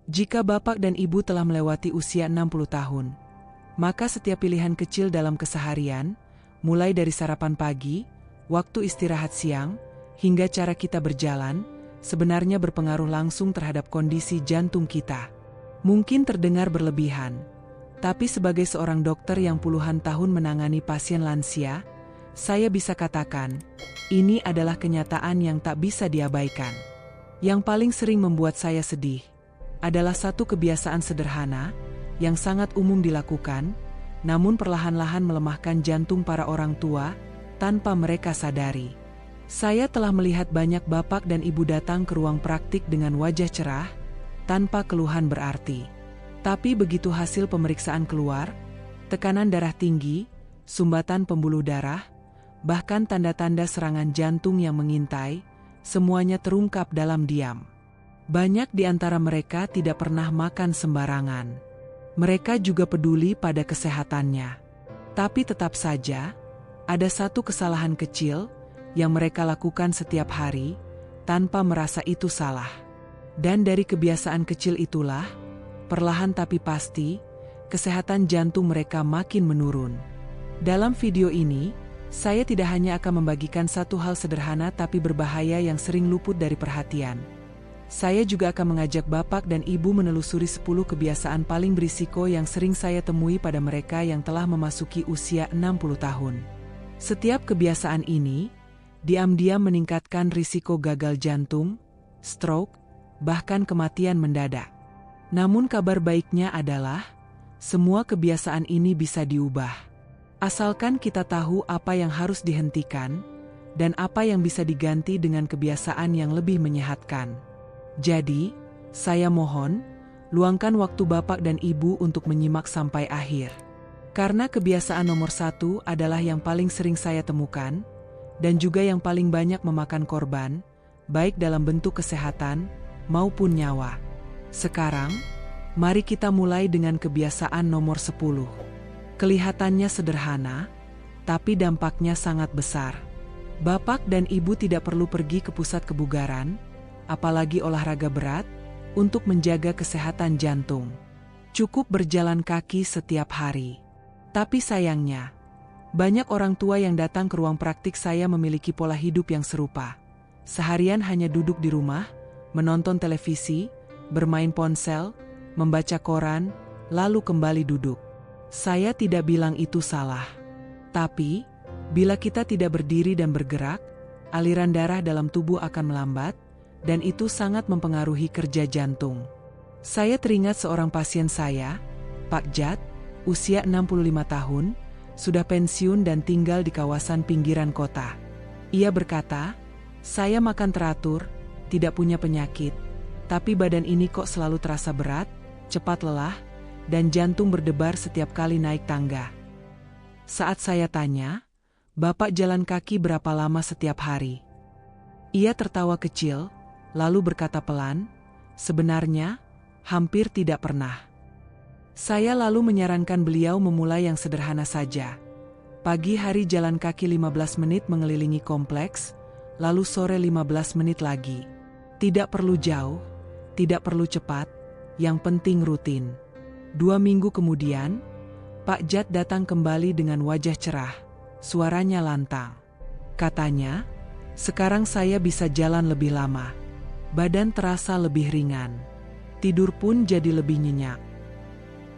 Jika Bapak dan Ibu telah melewati usia 60 tahun, maka setiap pilihan kecil dalam keseharian, mulai dari sarapan pagi, waktu istirahat siang, hingga cara kita berjalan, sebenarnya berpengaruh langsung terhadap kondisi jantung kita. Mungkin terdengar berlebihan, tapi sebagai seorang dokter yang puluhan tahun menangani pasien lansia, saya bisa katakan, ini adalah kenyataan yang tak bisa diabaikan. Yang paling sering membuat saya sedih adalah satu kebiasaan sederhana yang sangat umum dilakukan, namun perlahan-lahan melemahkan jantung para orang tua tanpa mereka sadari. Saya telah melihat banyak bapak dan ibu datang ke ruang praktik dengan wajah cerah, tanpa keluhan berarti. Tapi begitu hasil pemeriksaan keluar, tekanan darah tinggi, sumbatan pembuluh darah, bahkan tanda-tanda serangan jantung yang mengintai, semuanya terungkap dalam diam. Banyak di antara mereka tidak pernah makan sembarangan. Mereka juga peduli pada kesehatannya. Tapi tetap saja, ada satu kesalahan kecil yang mereka lakukan setiap hari, tanpa merasa itu salah. Dan dari kebiasaan kecil itulah, perlahan tapi pasti, kesehatan jantung mereka makin menurun. Dalam video ini, saya tidak hanya akan membagikan satu hal sederhana tapi berbahaya yang sering luput dari perhatian. Saya juga akan mengajak Bapak dan Ibu menelusuri 10 kebiasaan paling berisiko yang sering saya temui pada mereka yang telah memasuki usia 60 tahun. Setiap kebiasaan ini, diam-diam meningkatkan risiko gagal jantung, stroke, bahkan kematian mendadak. Namun kabar baiknya adalah, semua kebiasaan ini bisa diubah. Asalkan kita tahu apa yang harus dihentikan, dan apa yang bisa diganti dengan kebiasaan yang lebih menyehatkan. Jadi, saya mohon, luangkan waktu Bapak dan Ibu untuk menyimak sampai akhir. Karena kebiasaan nomor 1 adalah yang paling sering saya temukan, dan juga yang paling banyak memakan korban, baik dalam bentuk kesehatan maupun nyawa. Sekarang, mari kita mulai dengan kebiasaan nomor 10. Kelihatannya sederhana, tapi dampaknya sangat besar. Bapak dan Ibu tidak perlu pergi ke pusat kebugaran, apalagi olahraga berat, untuk menjaga kesehatan jantung. Cukup berjalan kaki setiap hari. Tapi sayangnya, banyak orang tua yang datang ke ruang praktik saya memiliki pola hidup yang serupa. Seharian hanya duduk di rumah, menonton televisi, bermain ponsel, membaca koran, lalu kembali duduk. Saya tidak bilang itu salah. Tapi, bila kita tidak berdiri dan bergerak, aliran darah dalam tubuh akan melambat, dan itu sangat mempengaruhi kerja jantung. Saya teringat seorang pasien saya, Pak Jat, usia 65 tahun, sudah pensiun dan tinggal di kawasan pinggiran kota. Ia berkata, "Saya makan teratur, tidak punya penyakit, tapi badan ini kok selalu terasa berat, cepat lelah, dan jantung berdebar setiap kali naik tangga." Saat saya tanya, "Bapak jalan kaki berapa lama setiap hari?" Ia tertawa kecil, lalu berkata pelan, "Sebenarnya, hampir tidak pernah." Saya lalu menyarankan beliau memulai yang sederhana saja. Pagi hari jalan kaki 15 menit mengelilingi kompleks, lalu sore 15 menit lagi. Tidak perlu jauh, tidak perlu cepat, yang penting rutin. 2 minggu kemudian, Pak Jat datang kembali dengan wajah cerah, suaranya lantang. Katanya, "Sekarang saya bisa jalan lebih lama. Badan terasa lebih ringan. Tidur pun jadi lebih nyenyak."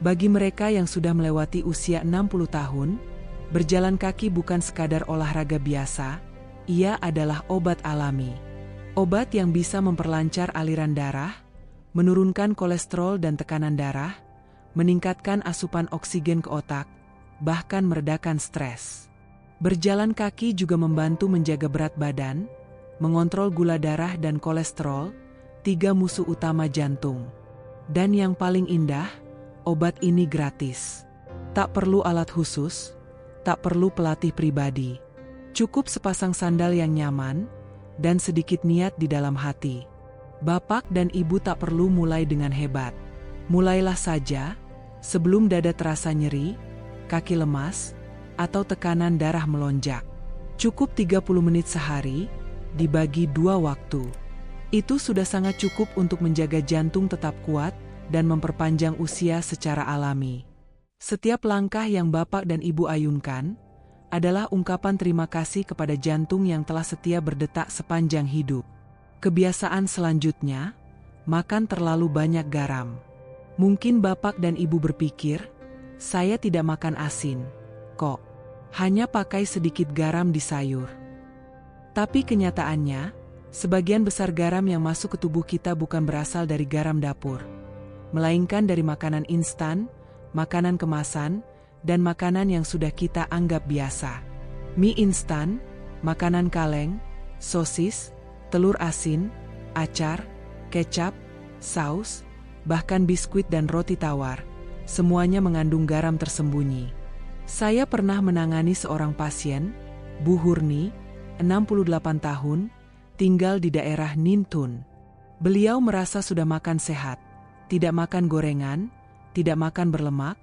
Bagi mereka yang sudah melewati usia 60 tahun, berjalan kaki bukan sekadar olahraga biasa, ia adalah obat alami. Obat yang bisa memperlancar aliran darah, menurunkan kolesterol dan tekanan darah, meningkatkan asupan oksigen ke otak, bahkan meredakan stres. Berjalan kaki juga membantu menjaga berat badan, mengontrol gula darah dan kolesterol, 3 musuh utama jantung. Dan yang paling indah, obat ini gratis. Tak perlu alat khusus, tak perlu pelatih pribadi. Cukup sepasang sandal yang nyaman, dan sedikit niat di dalam hati. Bapak dan Ibu tak perlu mulai dengan hebat. Mulailah saja, sebelum dada terasa nyeri, kaki lemas, atau tekanan darah melonjak. Cukup 30 menit sehari, dibagi 2 waktu. Itu sudah sangat cukup untuk menjaga jantung tetap kuat dan memperpanjang usia secara alami. Setiap langkah yang Bapak dan Ibu ayunkan adalah ungkapan terima kasih kepada jantung yang telah setia berdetak sepanjang hidup. Kebiasaan selanjutnya, makan terlalu banyak garam. Mungkin Bapak dan Ibu berpikir, saya tidak makan asin, kok. Hanya pakai sedikit garam di sayur. Tapi kenyataannya, sebagian besar garam yang masuk ke tubuh kita bukan berasal dari garam dapur, melainkan dari makanan instan, makanan kemasan, dan makanan yang sudah kita anggap biasa. Mie instan, makanan kaleng, sosis, telur asin, acar, kecap, saus, bahkan biskuit dan roti tawar, semuanya mengandung garam tersembunyi. Saya pernah menangani seorang pasien, Bu Hurni, 68 tahun, tinggal di daerah Nintun. Beliau merasa sudah makan sehat, tidak makan gorengan, tidak makan berlemak,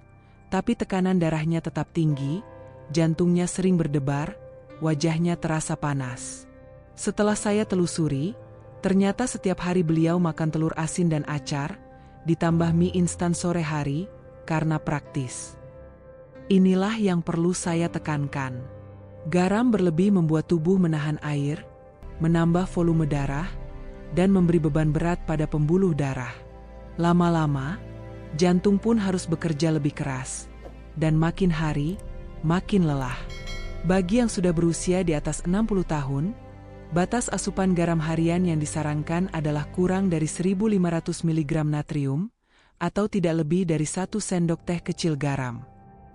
tapi tekanan darahnya tetap tinggi, jantungnya sering berdebar, wajahnya terasa panas. Setelah saya telusuri, ternyata setiap hari beliau makan telur asin dan acar, ditambah mie instan sore hari, karena praktis. Inilah yang perlu saya tekankan. Garam berlebih membuat tubuh menahan air, menambah volume darah, dan memberi beban berat pada pembuluh darah. Lama-lama, jantung pun harus bekerja lebih keras, dan makin hari, makin lelah. Bagi yang sudah berusia di atas 60 tahun, batas asupan garam harian yang disarankan adalah kurang dari 1.500 mg natrium, atau tidak lebih dari 1 sendok teh kecil garam.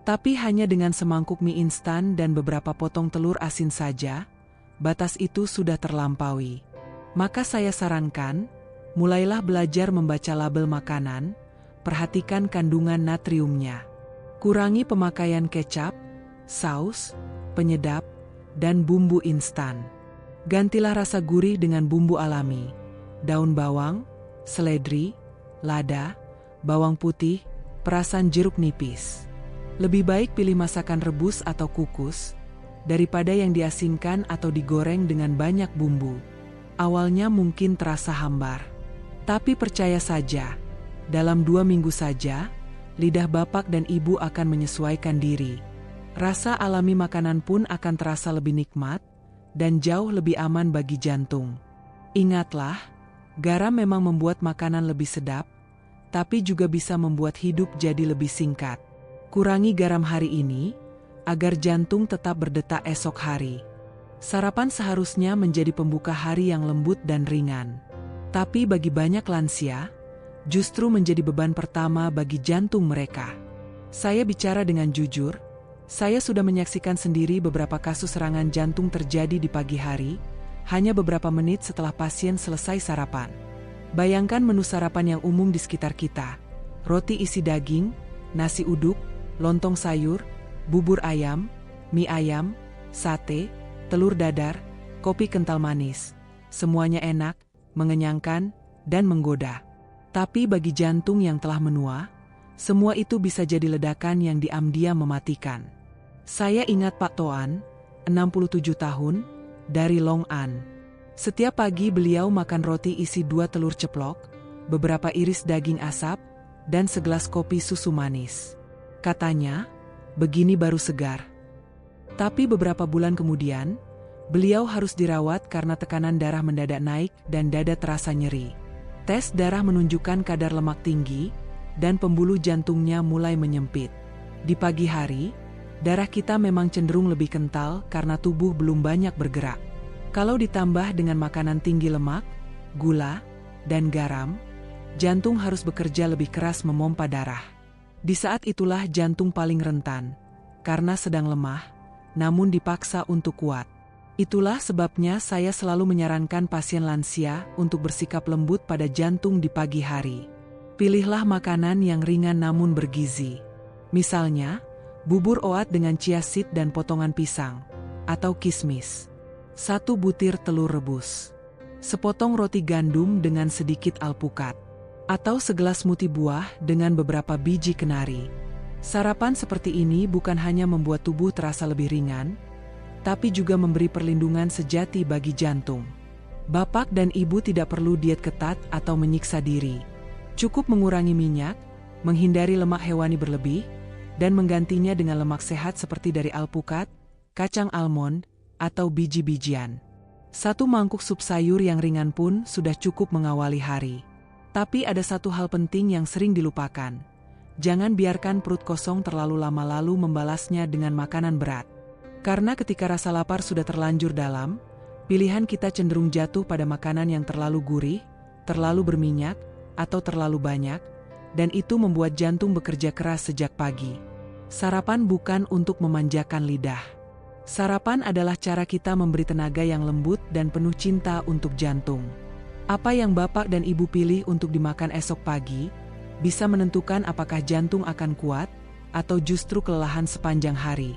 Tapi hanya dengan semangkuk mie instan dan beberapa potong telur asin saja, batas itu sudah terlampaui. Maka saya sarankan, mulailah belajar membaca label makanan, perhatikan kandungan natriumnya. Kurangi pemakaian kecap, saus, penyedap, dan bumbu instan. Gantilah rasa gurih dengan bumbu alami, daun bawang, seledri, lada, bawang putih, perasan jeruk nipis. Lebih baik pilih masakan rebus atau kukus, daripada yang diasinkan atau digoreng dengan banyak bumbu. Awalnya mungkin terasa hambar. Tapi percaya saja, dalam 2 minggu saja, lidah Bapak dan Ibu akan menyesuaikan diri. Rasa alami makanan pun akan terasa lebih nikmat, dan jauh lebih aman bagi jantung. Ingatlah, garam memang membuat makanan lebih sedap, tapi juga bisa membuat hidup jadi lebih singkat. Kurangi garam hari ini, agar jantung tetap berdetak esok hari. Sarapan seharusnya menjadi pembuka hari yang lembut dan ringan. Tapi bagi banyak lansia, justru menjadi beban pertama bagi jantung mereka. Saya bicara dengan jujur, saya sudah menyaksikan sendiri beberapa kasus serangan jantung terjadi di pagi hari, hanya beberapa menit setelah pasien selesai sarapan. Bayangkan menu sarapan yang umum di sekitar kita: roti isi daging, nasi uduk, lontong sayur, bubur ayam, mie ayam, sate, telur dadar, kopi kental manis. Semuanya enak, mengenyangkan, dan menggoda. Tapi bagi jantung yang telah menua, semua itu bisa jadi ledakan yang diam-diam mematikan. Saya ingat Pak Toan, 67 tahun, dari Long An. Setiap pagi beliau makan roti isi 2 telur ceplok, beberapa iris daging asap, dan segelas kopi susu manis. Katanya, begini baru segar. Tapi beberapa bulan kemudian, beliau harus dirawat karena tekanan darah mendadak naik dan dada terasa nyeri. Tes darah menunjukkan kadar lemak tinggi, dan pembuluh jantungnya mulai menyempit. Di pagi hari, darah kita memang cenderung lebih kental karena tubuh belum banyak bergerak. Kalau ditambah dengan makanan tinggi lemak, gula, dan garam, jantung harus bekerja lebih keras memompa darah. Di saat itulah jantung paling rentan, karena sedang lemah, namun dipaksa untuk kuat. Itulah sebabnya saya selalu menyarankan pasien lansia untuk bersikap lembut pada jantung di pagi hari. Pilihlah makanan yang ringan namun bergizi. Misalnya, bubur oat dengan chia seed dan potongan pisang, atau kismis. 1 butir telur rebus. Sepotong roti gandum dengan sedikit alpukat. Atau segelas smoothie buah dengan beberapa biji kenari. Sarapan seperti ini bukan hanya membuat tubuh terasa lebih ringan, tapi juga memberi perlindungan sejati bagi jantung. Bapak dan Ibu tidak perlu diet ketat atau menyiksa diri. Cukup mengurangi minyak, menghindari lemak hewani berlebih, dan menggantinya dengan lemak sehat seperti dari alpukat, kacang almond, atau biji-bijian. 1 mangkuk sup sayur yang ringan pun sudah cukup mengawali hari. Tapi ada satu hal penting yang sering dilupakan. Jangan biarkan perut kosong terlalu lama lalu membalasnya dengan makanan berat. Karena ketika rasa lapar sudah terlanjur dalam, pilihan kita cenderung jatuh pada makanan yang terlalu gurih, terlalu berminyak, atau terlalu banyak, dan itu membuat jantung bekerja keras sejak pagi. Sarapan bukan untuk memanjakan lidah. Sarapan adalah cara kita memberi tenaga yang lembut dan penuh cinta untuk jantung. Apa yang Bapak dan Ibu pilih untuk dimakan esok pagi, bisa menentukan apakah jantung akan kuat, atau justru kelelahan sepanjang hari.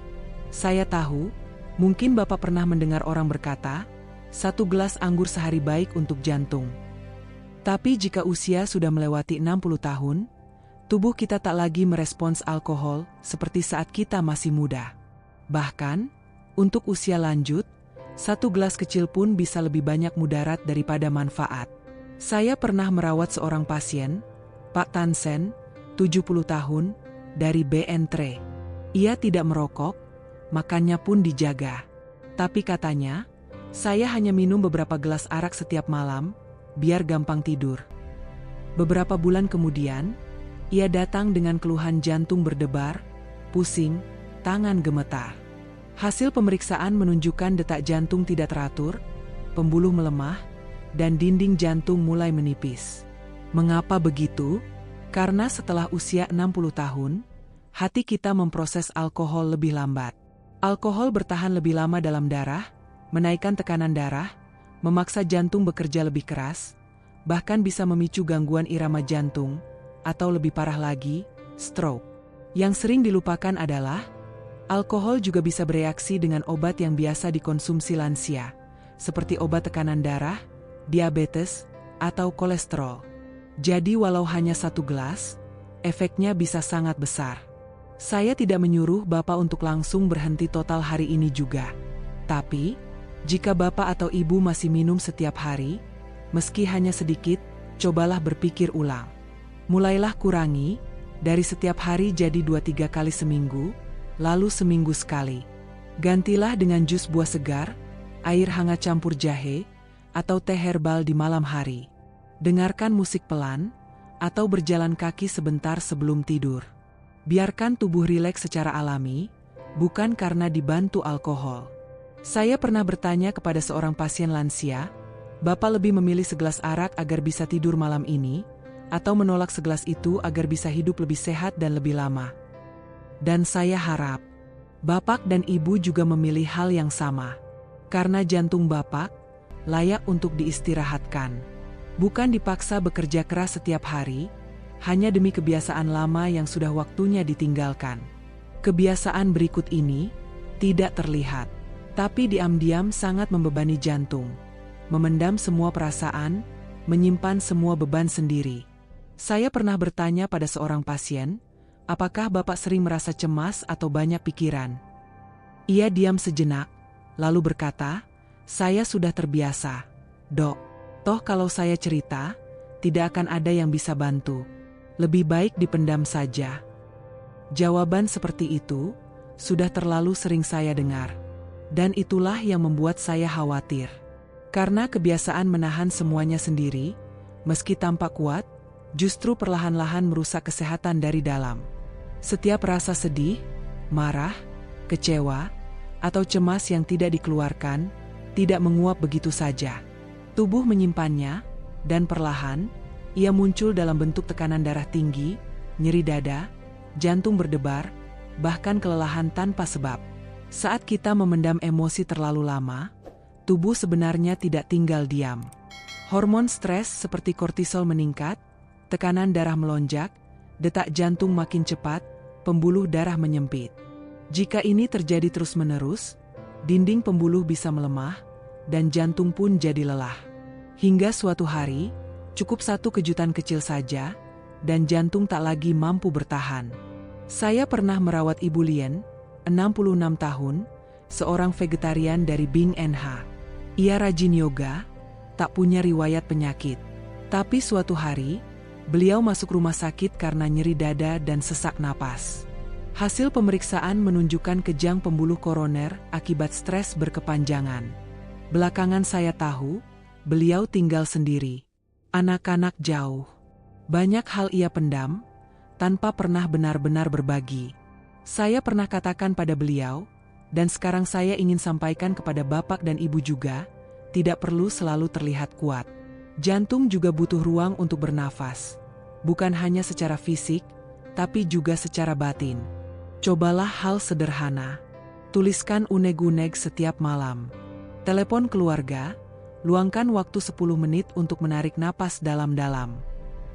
Saya tahu, mungkin Bapak pernah mendengar orang berkata, 1 gelas anggur sehari baik untuk jantung. Tapi jika usia sudah melewati 60 tahun, tubuh kita tak lagi merespons alkohol seperti saat kita masih muda. Bahkan, untuk usia lanjut, 1 gelas kecil pun bisa lebih banyak mudarat daripada manfaat. Saya pernah merawat seorang pasien, Pak Tansen, 70 tahun, dari BN3. Ia tidak merokok, makannya pun dijaga. Tapi katanya, saya hanya minum beberapa gelas arak setiap malam, biar gampang tidur. Beberapa bulan kemudian, ia datang dengan keluhan jantung berdebar, pusing, tangan gemetar. Hasil pemeriksaan menunjukkan detak jantung tidak teratur, pembuluh melemah, dan dinding jantung mulai menipis. Mengapa begitu? Karena setelah usia 60 tahun, hati kita memproses alkohol lebih lambat. Alkohol bertahan lebih lama dalam darah, menaikkan tekanan darah, memaksa jantung bekerja lebih keras, bahkan bisa memicu gangguan irama jantung, atau lebih parah lagi, stroke. Yang sering dilupakan adalah, alkohol juga bisa bereaksi dengan obat yang biasa dikonsumsi lansia, seperti obat tekanan darah, diabetes, atau kolesterol. Jadi walau hanya 1 gelas, efeknya bisa sangat besar. Saya tidak menyuruh Bapak untuk langsung berhenti total hari ini juga. Tapi, jika Bapak atau Ibu masih minum setiap hari, meski hanya sedikit, cobalah berpikir ulang. Mulailah kurangi, dari setiap hari jadi 2-3 kali seminggu, lalu seminggu sekali. Gantilah dengan jus buah segar, air hangat campur jahe, atau teh herbal di malam hari. Dengarkan musik pelan, atau berjalan kaki sebentar sebelum tidur. Biarkan tubuh rileks secara alami, bukan karena dibantu alkohol. Saya pernah bertanya kepada seorang pasien lansia, Bapak lebih memilih segelas arak agar bisa tidur malam ini, atau menolak segelas itu agar bisa hidup lebih sehat dan lebih lama? Dan saya harap, Bapak dan Ibu juga memilih hal yang sama. Karena jantung Bapak layak untuk diistirahatkan. Bukan dipaksa bekerja keras setiap hari, hanya demi kebiasaan lama yang sudah waktunya ditinggalkan. Kebiasaan berikut ini tidak terlihat, tapi diam-diam sangat membebani jantung. Memendam semua perasaan, menyimpan semua beban sendiri. Saya pernah bertanya pada seorang pasien, apakah Bapak sering merasa cemas atau banyak pikiran? Ia diam sejenak, lalu berkata, saya sudah terbiasa, Dok. Toh kalau saya cerita, tidak akan ada yang bisa bantu. Lebih baik dipendam saja. Jawaban seperti itu sudah terlalu sering saya dengar. Dan itulah yang membuat saya khawatir. Karena kebiasaan menahan semuanya sendiri, meski tampak kuat, justru perlahan-lahan merusak kesehatan dari dalam. Setiap rasa sedih, marah, kecewa, atau cemas yang tidak dikeluarkan, tidak menguap begitu saja. Tubuh menyimpannya, dan perlahan, ia muncul dalam bentuk tekanan darah tinggi, nyeri dada, jantung berdebar, bahkan kelelahan tanpa sebab. Saat kita memendam emosi terlalu lama, tubuh sebenarnya tidak tinggal diam. Hormon stres seperti kortisol meningkat, tekanan darah melonjak, detak jantung makin cepat, pembuluh darah menyempit. Jika ini terjadi terus-menerus, dinding pembuluh bisa melemah, dan jantung pun jadi lelah. Hingga suatu hari, cukup satu kejutan kecil saja, dan jantung tak lagi mampu bertahan. Saya pernah merawat Ibu Lien, 66 tahun, seorang vegetarian dari Bing NH. Ia rajin yoga, tak punya riwayat penyakit. Tapi suatu hari, Beliau masuk rumah sakit karena nyeri dada dan sesak napas. Hasil pemeriksaan menunjukkan kejang pembuluh koroner akibat stres berkepanjangan. Belakangan saya tahu, beliau tinggal sendiri. Anak-anak jauh. Banyak hal ia pendam, tanpa pernah benar-benar berbagi. Saya pernah katakan pada beliau, dan sekarang saya ingin sampaikan kepada bapak dan ibu juga, tidak perlu selalu terlihat kuat. Jantung juga butuh ruang untuk bernafas. Bukan hanya secara fisik, tapi juga secara batin. Cobalah hal sederhana. Tuliskan uneg-uneg setiap malam. Telepon keluarga, luangkan waktu 10 menit untuk menarik napas dalam-dalam.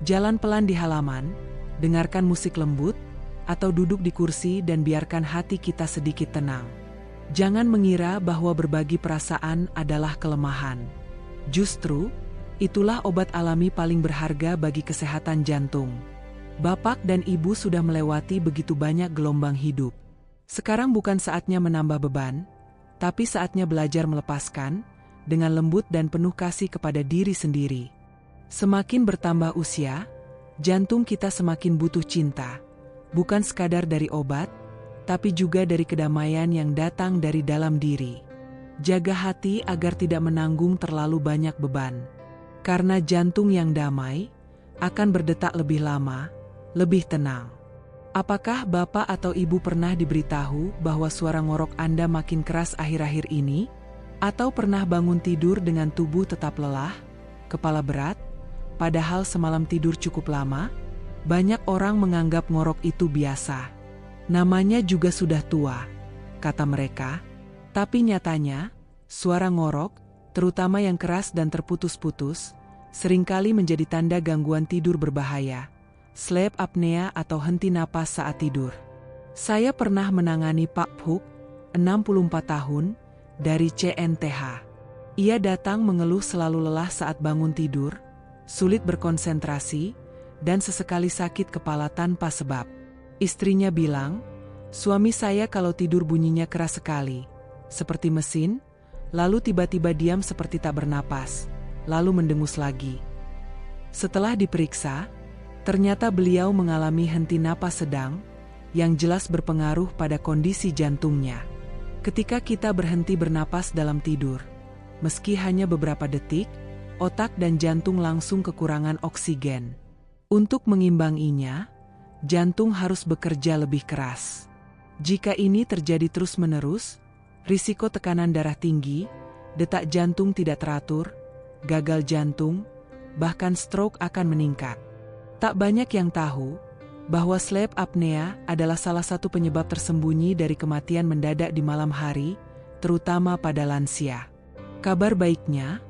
Jalan pelan di halaman, dengarkan musik lembut, atau duduk di kursi dan biarkan hati kita sedikit tenang. Jangan mengira bahwa berbagi perasaan adalah kelemahan. Justru, itulah obat alami paling berharga bagi kesehatan jantung. Bapak dan ibu sudah melewati begitu banyak gelombang hidup. Sekarang bukan saatnya menambah beban, tapi saatnya belajar melepaskan, dengan lembut dan penuh kasih kepada diri sendiri. Semakin bertambah usia, jantung kita semakin butuh cinta. Bukan sekadar dari obat, tapi juga dari kedamaian yang datang dari dalam diri. Jaga hati agar tidak menanggung terlalu banyak beban. Karena jantung yang damai, akan berdetak lebih lama, lebih tenang. Apakah Bapak atau Ibu pernah diberitahu bahwa suara ngorok Anda makin keras akhir-akhir ini? Atau pernah bangun tidur dengan tubuh tetap lelah, kepala berat, padahal semalam tidur cukup lama? Banyak orang menganggap ngorok itu biasa. Namanya juga sudah tua, kata mereka. Tapi nyatanya, suara ngorok, terutama yang keras dan terputus-putus, seringkali menjadi tanda gangguan tidur berbahaya. Sleep apnea atau henti napas saat tidur. Saya pernah menangani Pak Phuk, 64 tahun, dari CNTH. Ia datang mengeluh selalu lelah saat bangun tidur, sulit berkonsentrasi, dan sesekali sakit kepala tanpa sebab. Istrinya bilang, suami saya kalau tidur bunyinya keras sekali, seperti mesin, lalu tiba-tiba diam seperti tak bernapas, lalu mendengus lagi. Setelah diperiksa, ternyata beliau mengalami henti napas sedang, yang jelas berpengaruh pada kondisi jantungnya. Ketika kita berhenti bernapas dalam tidur, meski hanya beberapa detik, otak dan jantung langsung kekurangan oksigen. Untuk mengimbanginya, jantung harus bekerja lebih keras. Jika ini terjadi terus-menerus, risiko tekanan darah tinggi, detak jantung tidak teratur, gagal jantung, bahkan stroke akan meningkat. Tak banyak yang tahu bahwa sleep apnea adalah salah satu penyebab tersembunyi dari kematian mendadak di malam hari, terutama pada lansia. Kabar baiknya,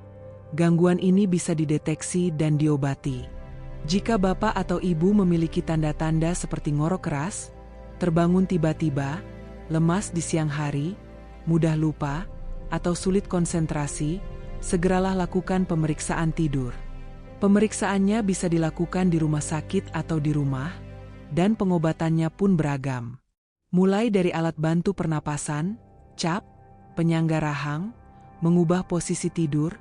gangguan ini bisa dideteksi dan diobati. Jika Bapak atau Ibu memiliki tanda-tanda seperti ngorok keras, terbangun tiba-tiba, lemas di siang hari, mudah lupa, atau sulit konsentrasi, segeralah lakukan pemeriksaan tidur. Pemeriksaannya bisa dilakukan di rumah sakit atau di rumah, dan pengobatannya pun beragam. Mulai dari alat bantu pernapasan, cap, penyangga rahang, mengubah posisi tidur,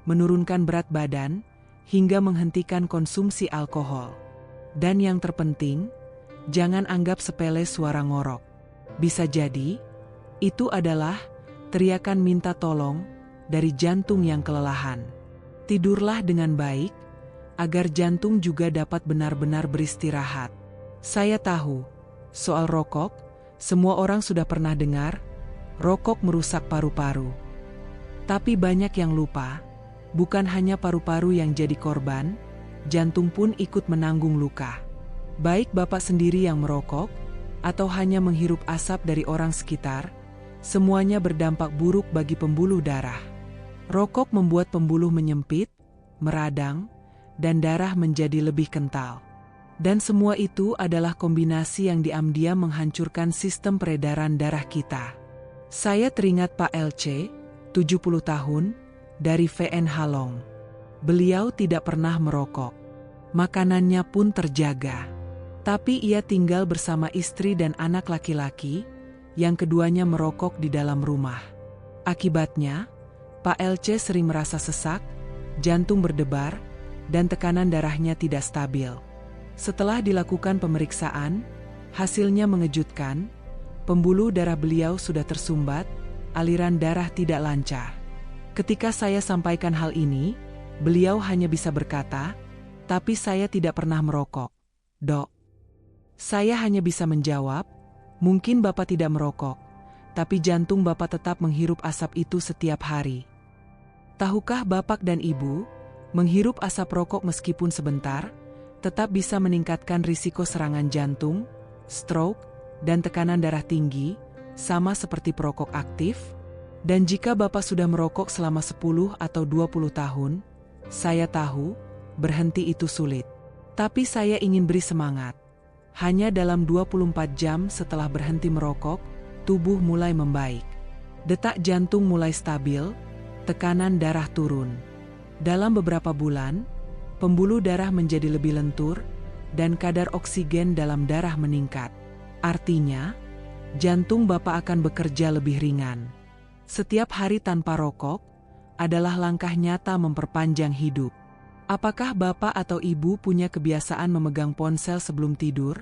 menurunkan berat badan, hingga menghentikan konsumsi alkohol. Dan yang terpenting, jangan anggap sepele suara ngorok. Bisa jadi, itu adalah teriakan minta tolong dari jantung yang kelelahan. Tidurlah dengan baik, agar jantung juga dapat benar-benar beristirahat. Saya tahu, soal rokok, semua orang sudah pernah dengar, rokok merusak paru-paru. Tapi banyak yang lupa, bukan hanya paru-paru yang jadi korban, jantung pun ikut menanggung luka. Baik Bapak sendiri yang merokok, atau hanya menghirup asap dari orang sekitar, semuanya berdampak buruk bagi pembuluh darah. Rokok membuat pembuluh menyempit, meradang, dan darah menjadi lebih kental. Dan semua itu adalah kombinasi yang diam-diam menghancurkan sistem peredaran darah kita. Saya teringat Pak LC, 70 tahun, dari VN Halong. Beliau tidak pernah merokok. Makanannya pun terjaga. Tapi ia tinggal bersama istri dan anak laki-laki, yang keduanya merokok di dalam rumah. Akibatnya, Pak LC sering merasa sesak, jantung berdebar, dan tekanan darahnya tidak stabil. Setelah dilakukan pemeriksaan, hasilnya mengejutkan. Pembuluh darah beliau sudah tersumbat, aliran darah tidak lancar. Ketika saya sampaikan hal ini, beliau hanya bisa berkata, "Tapi saya tidak pernah merokok, Dok." Saya hanya bisa menjawab, "Mungkin Bapak tidak merokok, tapi jantung Bapak tetap menghirup asap itu setiap hari." Tahukah Bapak dan Ibu, menghirup asap rokok meskipun sebentar, tetap bisa meningkatkan risiko serangan jantung, stroke, dan tekanan darah tinggi, sama seperti perokok aktif? Dan jika Bapak sudah merokok selama 10 atau 20 tahun, saya tahu, berhenti itu sulit. Tapi saya ingin beri semangat. Hanya dalam 24 jam setelah berhenti merokok, tubuh mulai membaik. Detak jantung mulai stabil, tekanan darah turun. Dalam beberapa bulan, pembuluh darah menjadi lebih lentur, dan kadar oksigen dalam darah meningkat. Artinya, jantung Bapak akan bekerja lebih ringan. Setiap hari tanpa rokok adalah langkah nyata memperpanjang hidup. Apakah Bapak atau Ibu punya kebiasaan memegang ponsel sebelum tidur?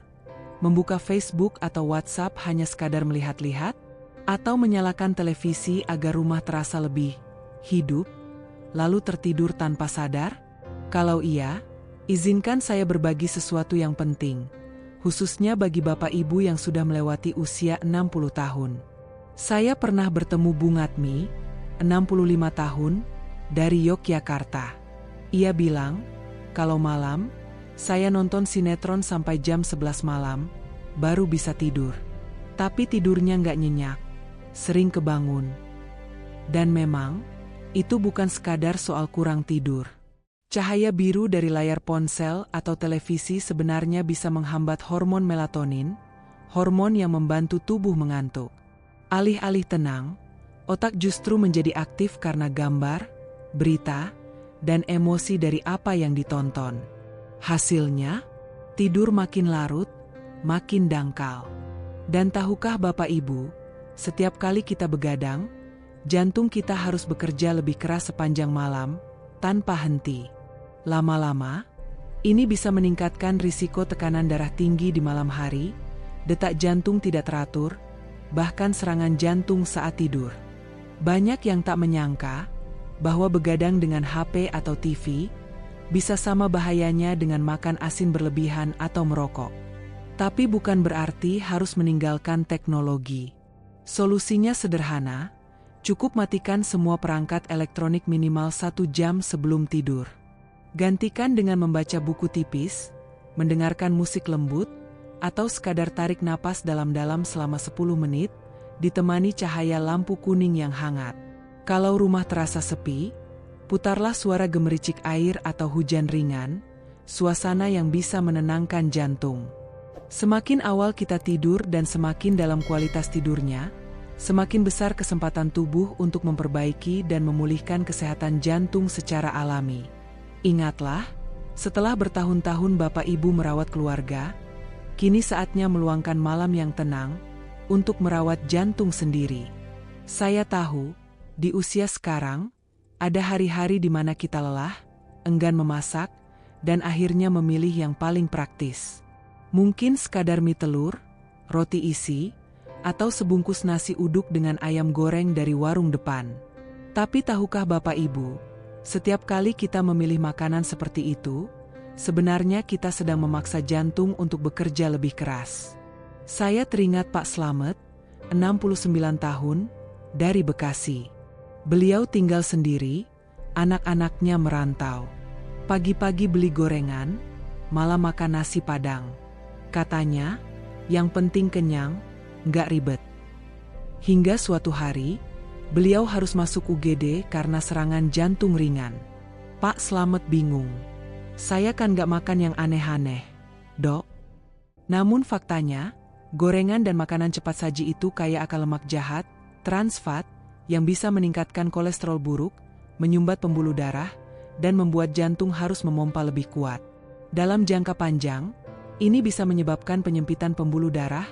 Membuka Facebook atau WhatsApp hanya sekadar melihat-lihat? Atau menyalakan televisi agar rumah terasa lebih hidup, lalu tertidur tanpa sadar? Kalau iya, izinkan saya berbagi sesuatu yang penting, khususnya bagi Bapak Ibu yang sudah melewati usia 60 tahun. Saya pernah bertemu Bung Atmi, 65 tahun, dari Yogyakarta. Ia bilang, kalau malam, saya nonton sinetron sampai jam 11 malam, baru bisa tidur. Tapi tidurnya nggak nyenyak, sering kebangun. Dan memang, itu bukan sekadar soal kurang tidur. Cahaya biru dari layar ponsel atau televisi sebenarnya bisa menghambat hormon melatonin, hormon yang membantu tubuh mengantuk. Alih-alih tenang, otak justru menjadi aktif karena gambar, berita, dan emosi dari apa yang ditonton. Hasilnya, tidur makin larut, makin dangkal. Dan tahukah Bapak Ibu, setiap kali kita begadang, jantung kita harus bekerja lebih keras sepanjang malam, tanpa henti. Lama-lama, ini bisa meningkatkan risiko tekanan darah tinggi di malam hari, detak jantung tidak teratur, bahkan serangan jantung saat tidur. Banyak yang tak menyangka bahwa begadang dengan HP atau TV bisa sama bahayanya dengan makan asin berlebihan atau merokok. Tapi bukan berarti harus meninggalkan teknologi. Solusinya sederhana, cukup matikan semua perangkat elektronik minimal 1 jam sebelum tidur. Gantikan dengan membaca buku tipis, mendengarkan musik lembut, atau sekadar tarik napas dalam-dalam selama 10 menit, ditemani cahaya lampu kuning yang hangat. Kalau rumah terasa sepi, putarlah suara gemericik air atau hujan ringan, suasana yang bisa menenangkan jantung. Semakin awal kita tidur dan semakin dalam kualitas tidurnya, semakin besar kesempatan tubuh untuk memperbaiki dan memulihkan kesehatan jantung secara alami. Ingatlah, setelah bertahun-tahun Bapak Ibu merawat keluarga, kini saatnya meluangkan malam yang tenang untuk merawat jantung sendiri. Saya tahu, di usia sekarang, ada hari-hari di mana kita lelah, enggan memasak, dan akhirnya memilih yang paling praktis. Mungkin sekadar mie telur, roti isi, atau sebungkus nasi uduk dengan ayam goreng dari warung depan. Tapi tahukah Bapak Ibu, setiap kali kita memilih makanan seperti itu, sebenarnya kita sedang memaksa jantung untuk bekerja lebih keras. Saya teringat Pak Slamet, 69 tahun, dari Bekasi. Beliau tinggal sendiri, anak-anaknya merantau. Pagi-pagi beli gorengan, malam makan nasi padang. Katanya, yang penting kenyang, nggak ribet. Hingga suatu hari, beliau harus masuk UGD karena serangan jantung ringan. Pak Slamet bingung. Saya kan nggak makan yang aneh-aneh, Dok. Namun faktanya, gorengan dan makanan cepat saji itu kaya akan lemak jahat, trans fat, yang bisa meningkatkan kolesterol buruk, menyumbat pembuluh darah, dan membuat jantung harus memompa lebih kuat. Dalam jangka panjang, ini bisa menyebabkan penyempitan pembuluh darah,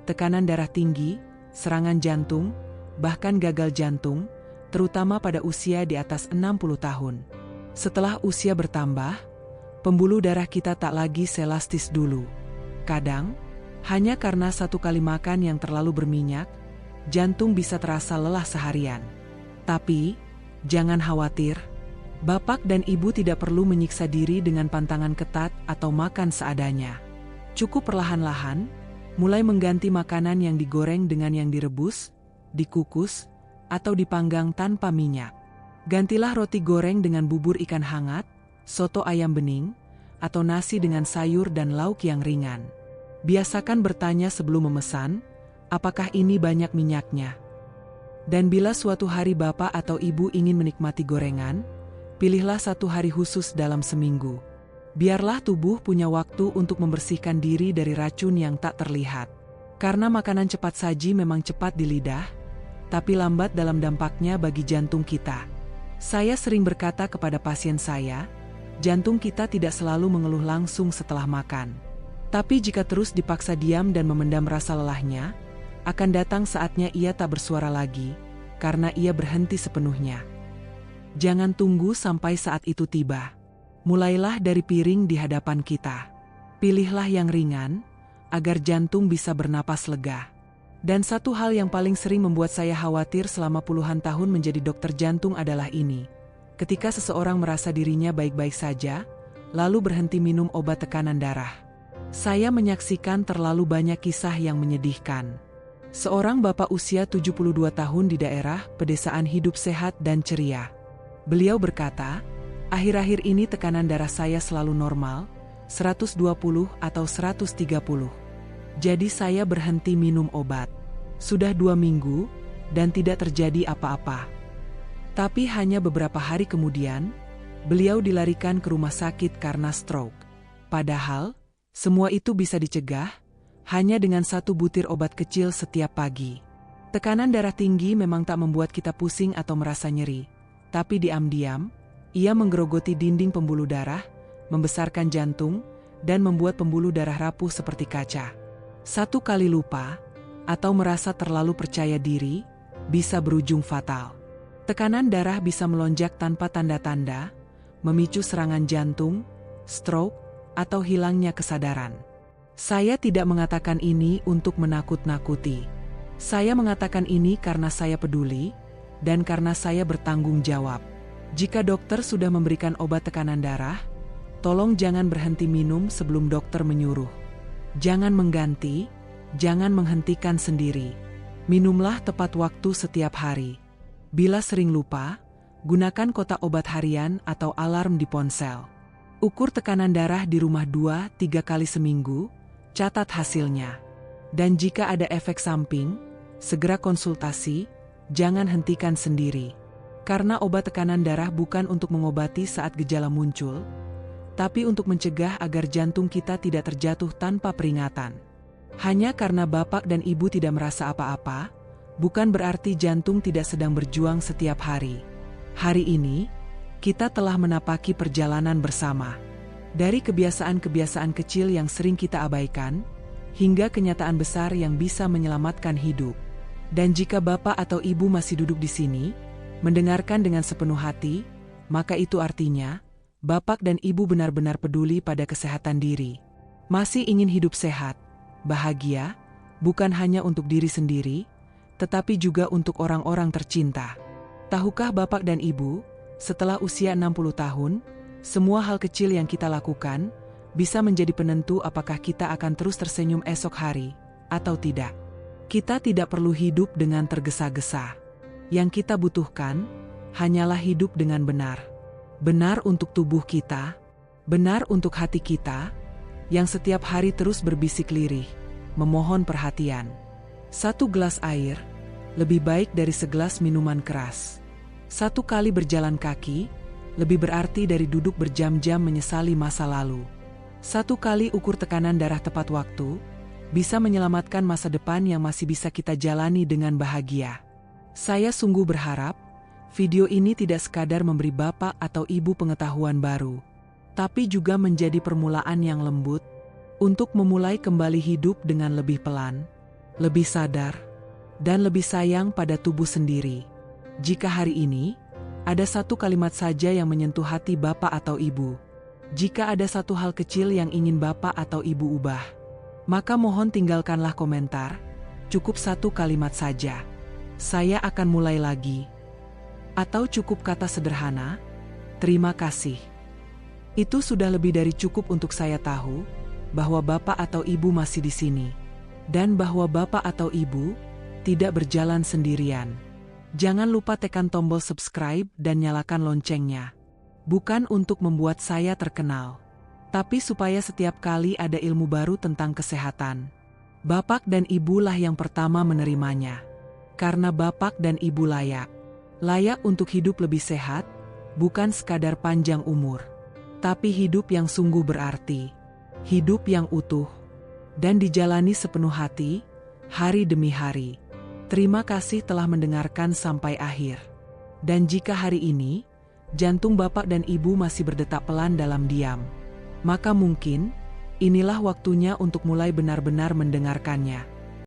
tekanan darah tinggi, serangan jantung, bahkan gagal jantung, terutama pada usia di atas 60 tahun. Setelah usia bertambah, Pembuluh darah kita tak lagi selastis dulu. Kadang, hanya karena satu kali makan yang terlalu berminyak, jantung bisa terasa lelah seharian. Tapi, jangan khawatir. Bapak dan Ibu tidak perlu menyiksa diri dengan pantangan ketat atau makan seadanya. Cukup perlahan-lahan, mulai mengganti makanan yang digoreng dengan yang direbus, dikukus, atau dipanggang tanpa minyak. Gantilah roti goreng dengan bubur ikan hangat, soto ayam bening, atau nasi dengan sayur dan lauk yang ringan. Biasakan bertanya sebelum memesan, apakah ini banyak minyaknya? Dan bila suatu hari Bapak atau Ibu ingin menikmati gorengan, pilihlah satu hari khusus dalam seminggu. Biarlah tubuh punya waktu untuk membersihkan diri dari racun yang tak terlihat. Karena makanan cepat saji memang cepat di lidah, tapi lambat dalam dampaknya bagi jantung kita. Saya sering berkata kepada pasien saya, jantung kita tidak selalu mengeluh langsung setelah makan. Tapi jika terus dipaksa diam dan memendam rasa lelahnya, akan datang saatnya ia tak bersuara lagi, karena ia berhenti sepenuhnya. Jangan tunggu sampai saat itu tiba. Mulailah dari piring di hadapan kita. Pilihlah yang ringan, agar jantung bisa bernapas lega. Dan satu hal yang paling sering membuat saya khawatir selama puluhan tahun menjadi dokter jantung adalah ini. Ketika seseorang merasa dirinya baik-baik saja, lalu berhenti minum obat tekanan darah. Saya menyaksikan terlalu banyak kisah yang menyedihkan. Seorang bapak usia 72 tahun di daerah pedesaan hidup sehat dan ceria. Beliau berkata, akhir-akhir ini tekanan darah saya selalu normal, 120 atau 130. Jadi saya berhenti minum obat. Sudah 2 minggu, dan tidak terjadi apa-apa. Tapi hanya beberapa hari kemudian, beliau dilarikan ke rumah sakit karena stroke. Padahal, semua itu bisa dicegah, hanya dengan 1 butir obat kecil setiap pagi. Tekanan darah tinggi memang tak membuat kita pusing atau merasa nyeri, tapi diam-diam, ia menggerogoti dinding pembuluh darah, membesarkan jantung, dan membuat pembuluh darah rapuh seperti kaca. 1 kali lupa, atau merasa terlalu percaya diri, bisa berujung fatal. Tekanan darah bisa melonjak tanpa tanda-tanda, memicu serangan jantung, stroke, atau hilangnya kesadaran. Saya tidak mengatakan ini untuk menakut-nakuti. Saya mengatakan ini karena saya peduli, dan karena saya bertanggung jawab. Jika dokter sudah memberikan obat tekanan darah, tolong jangan berhenti minum sebelum dokter menyuruh. Jangan mengganti, jangan menghentikan sendiri. Minumlah tepat waktu setiap hari. Bila sering lupa, gunakan kotak obat harian atau alarm di ponsel. Ukur tekanan darah di rumah 2-3 kali seminggu, catat hasilnya. Dan jika ada efek samping, segera konsultasi, jangan hentikan sendiri. Karena obat tekanan darah bukan untuk mengobati saat gejala muncul, tapi untuk mencegah agar jantung kita tidak terjatuh tanpa peringatan. Hanya karena Bapak dan Ibu tidak merasa apa-apa, bukan berarti jantung tidak sedang berjuang setiap hari. Hari ini, kita telah menapaki perjalanan bersama. Dari kebiasaan-kebiasaan kecil yang sering kita abaikan, hingga kenyataan besar yang bisa menyelamatkan hidup. Dan jika Bapak atau Ibu masih duduk di sini, mendengarkan dengan sepenuh hati, maka itu artinya, Bapak dan Ibu benar-benar peduli pada kesehatan diri. Masih ingin hidup sehat, bahagia, bukan hanya untuk diri sendiri, tetapi juga untuk orang-orang tercinta. Tahukah Bapak dan Ibu, setelah usia 60 tahun, semua hal kecil yang kita lakukan bisa menjadi penentu apakah kita akan terus tersenyum esok hari, atau tidak. Kita tidak perlu hidup dengan tergesa-gesa. Yang kita butuhkan, hanyalah hidup dengan benar. Benar untuk tubuh kita, benar untuk hati kita, yang setiap hari terus berbisik lirih, memohon perhatian. 1 gelas air, lebih baik dari segelas minuman keras. 1 kali berjalan kaki, lebih berarti dari duduk berjam-jam menyesali masa lalu. 1 kali ukur tekanan darah tepat waktu, bisa menyelamatkan masa depan yang masih bisa kita jalani dengan bahagia. Saya sungguh berharap, video ini tidak sekadar memberi Bapak atau Ibu pengetahuan baru, tapi juga menjadi permulaan yang lembut, untuk memulai kembali hidup dengan lebih pelan, lebih sadar, dan lebih sayang pada tubuh sendiri. Jika hari ini, ada 1 kalimat saja yang menyentuh hati Bapak atau Ibu, Jika ada satu hal kecil yang ingin Bapak atau Ibu ubah, maka mohon tinggalkanlah komentar, cukup satu kalimat saja. Saya akan mulai lagi. Atau cukup kata sederhana, terima kasih. Itu sudah lebih dari cukup untuk saya tahu bahwa Bapak atau Ibu masih di sini. Dan bahwa Bapak atau Ibu tidak berjalan sendirian. Jangan lupa tekan tombol subscribe dan nyalakan loncengnya. Bukan untuk membuat saya terkenal, tapi supaya setiap kali ada ilmu baru tentang kesehatan, Bapak dan Ibu lah yang pertama menerimanya. Karena Bapak dan Ibu layak untuk hidup lebih sehat, bukan sekadar panjang umur, tapi hidup yang sungguh berarti, hidup yang utuh, dan dijalani sepenuh hati, hari demi hari. Terima kasih telah mendengarkan sampai akhir. Dan jika hari ini, jantung Bapak dan Ibu masih berdetak pelan dalam diam, maka mungkin inilah waktunya untuk mulai benar-benar mendengarkannya.